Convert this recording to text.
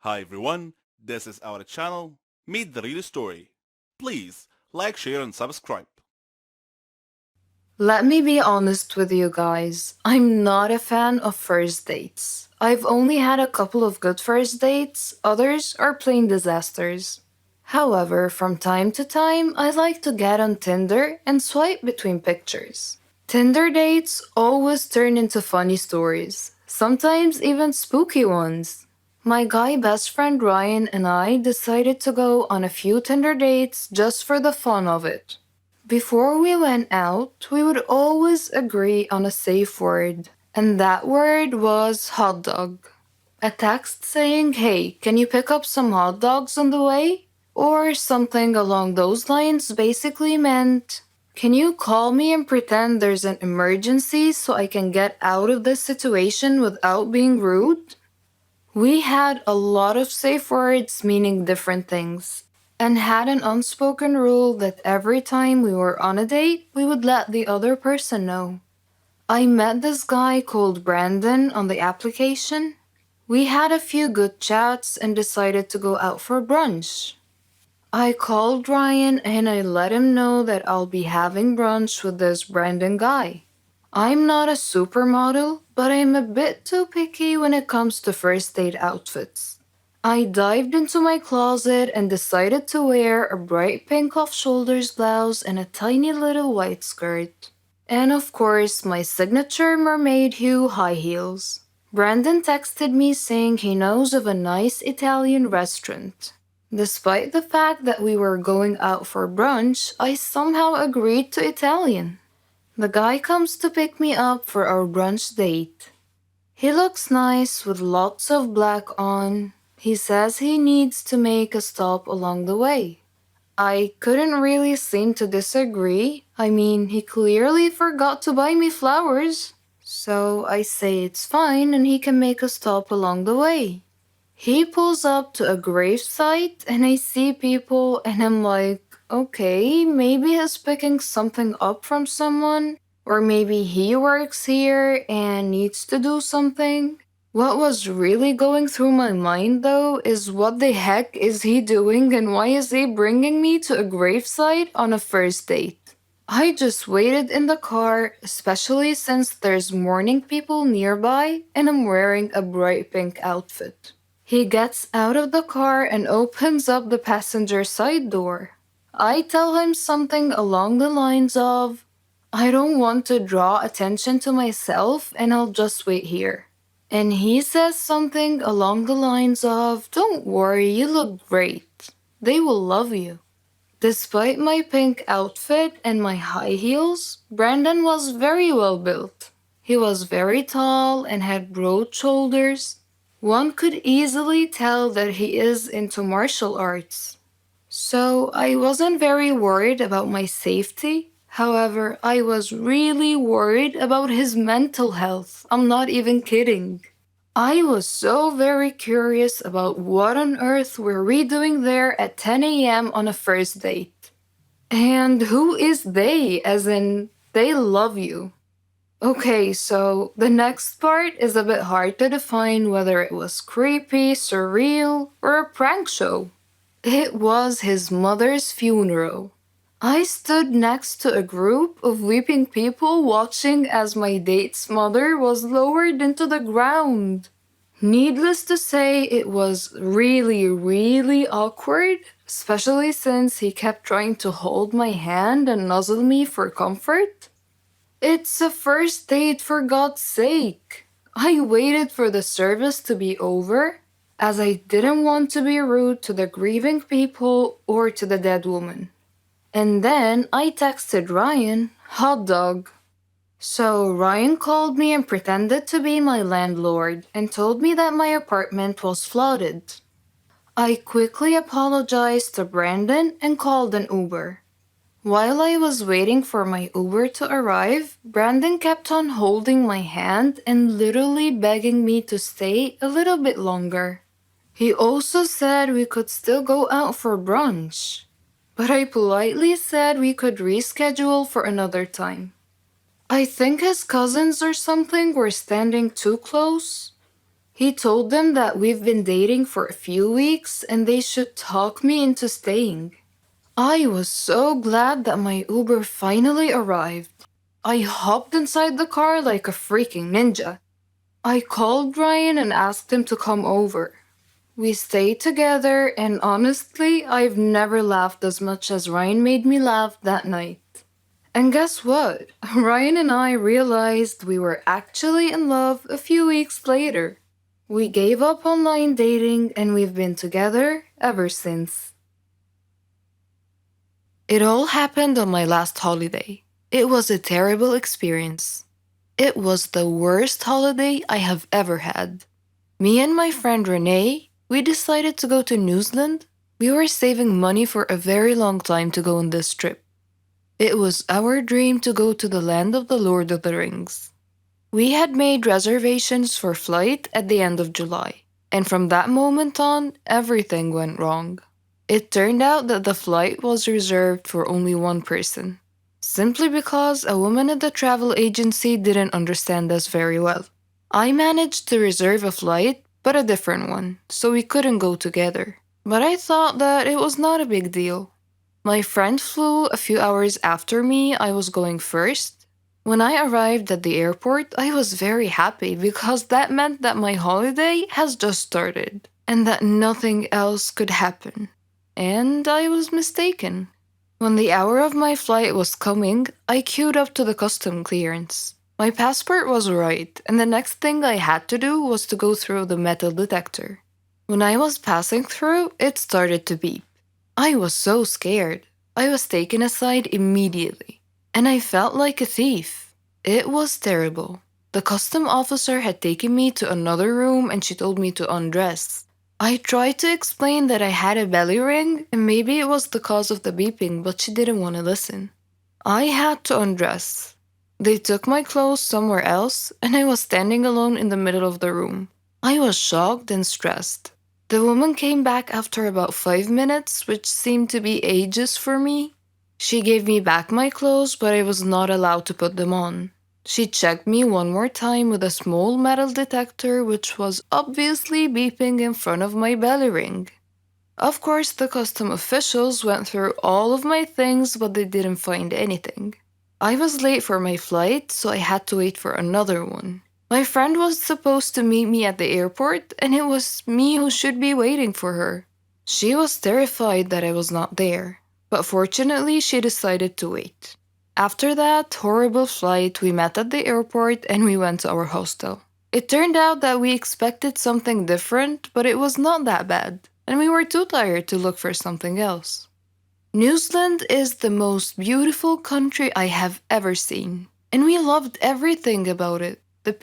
Hi everyone, this is our channel, Meet the Real Story. Please like, share and subscribe. Let me be honest with you guys. I'm not a fan of first dates. I've only had a couple of good first dates, others are plain disasters. However, from time to time, I like to get on Tinder and swipe between pictures. Tinder dates always turn into funny stories, sometimes even spooky ones. My guy best friend Ryan and I decided to go on a few Tinder dates just for the fun of it. Before we went out, we would always agree on a safe word, and that word was hot dog. A text saying, "Hey, can you pick up some hot dogs on the way?" Or something along those lines basically meant, "Can you call me and pretend there's an emergency so I can get out of this situation without being rude?" We had a lot of safe words meaning different things, and had an unspoken rule that every time we were on a date, we would let the other person know. I met this guy called Brandon on the application. We had a few good chats and decided to go out for brunch. I called Ryan and I let him know that I'll be having brunch with this Brandon guy. I'm not a supermodel, but I'm a bit too picky when it comes to first date outfits. I dived into my closet and decided to wear a bright pink off shoulders blouse and a tiny little white skirt. And of course, my signature mermaid hue high heels. Brandon texted me saying he knows of a nice Italian restaurant. Despite the fact that we were going out for brunch, I somehow agreed to Italian. The guy comes to pick me up for our brunch date. He looks nice with lots of black on. He says he needs to make a stop along the way. I couldn't really seem to disagree. I mean, he clearly forgot to buy me flowers. So I say it's fine and he can make a stop along the way. He pulls up to a grave site and I see people and I'm like, okay, maybe he's picking something up from someone, or maybe he works here and needs to do something. What was really going through my mind though is what the heck is he doing and why is he bringing me to a gravesite on a first date? I just waited in the car, especially since there's mourning people nearby and I'm wearing a bright pink outfit. He gets out of the car and opens up the passenger side door. I tell him something along the lines of, "I don't want to draw attention to myself and I'll just wait here." And he says something along the lines of, "Don't worry, you look great. They will love you." Despite my pink outfit and my high heels, Brandon was very well built. He was very tall and had broad shoulders. One could easily tell that he is into martial arts. So I wasn't very worried about my safety. However, I was really worried about his mental health. I'm not even kidding. I was so very curious about what on earth were we doing there at 10 a.m. on a first date. And who is they, as in, they love you. Okay, so the next part is a bit hard to define whether it was creepy, surreal, or a prank show. It was his mother's funeral. I stood next to a group of weeping people watching as my date's mother was lowered into the ground. Needless to say, it was really, really awkward, especially since he kept trying to hold my hand and nuzzle me for comfort. It's a first date, for God's sake. I waited for the service to be over, as I didn't want to be rude to the grieving people or to the dead woman. And then I texted Ryan, "Hot dog." So Ryan called me and pretended to be my landlord and told me that my apartment was flooded. I quickly apologized to Brandon and called an Uber. While I was waiting for my Uber to arrive, Brandon kept on holding my hand and literally begging me to stay a little bit longer. He also said we could still go out for brunch, but I politely said we could reschedule for another time. I think his cousins or something were standing too close. He told them that we've been dating for a few weeks and they should talk me into staying. I was so glad that my Uber finally arrived. I hopped inside the car like a freaking ninja. I called Ryan and asked him to come over. We stayed together, and honestly, I've never laughed as much as Ryan made me laugh that night. And guess what? Ryan and I realized we were actually in love a few weeks later. We gave up online dating and we've been together ever since. It all happened on my last holiday. It was a terrible experience. It was the worst holiday I have ever had. Me and my friend Renee, we decided to go to New Zealand. We were saving money for a very long time to go on this trip. It was our dream to go to the land of the Lord of the Rings. We had made reservations for flight at the end of July, and from that moment on, everything went wrong. It turned out that the flight was reserved for only one person, simply because a woman at the travel agency didn't understand us very well. I managed to reserve a flight, but a different one, so we couldn't go together. But I thought that it was not a big deal. My friend flew a few hours after me. I was going first. When I arrived at the airport, I was very happy because that meant that my holiday has just started and that nothing else could happen. And I was mistaken. When the hour of my flight was coming, I queued up to the custom clearance. My passport was right, and the next thing I had to do was to go through the metal detector. When I was passing through, it started to beep. I was so scared. I was taken aside immediately, and I felt like a thief. It was terrible. The custom officer had taken me to another room and she told me to undress. I tried to explain that I had a belly ring and maybe it was the cause of the beeping, but she didn't want to listen. I had to undress. They took my clothes somewhere else, and I was standing alone in the middle of the room. I was shocked and stressed. The woman came back after about 5 minutes, which seemed to be ages for me. She gave me back my clothes, but I was not allowed to put them on. She checked me one more time with a small metal detector, which was obviously beeping in front of my belly ring. Of course, the custom officials went through all of my things, but they didn't find anything. I was late for my flight, so I had to wait for another one. My friend was supposed to meet me at the airport, and it was me who should be waiting for her. She was terrified that I was not there, but fortunately she decided to wait. After that horrible flight, we met at the airport and we went to our hostel. It turned out that we expected something different, but it was not that bad, and we were too tired to look for something else. New Zealand is the most beautiful country I have ever seen, and we loved everything about it.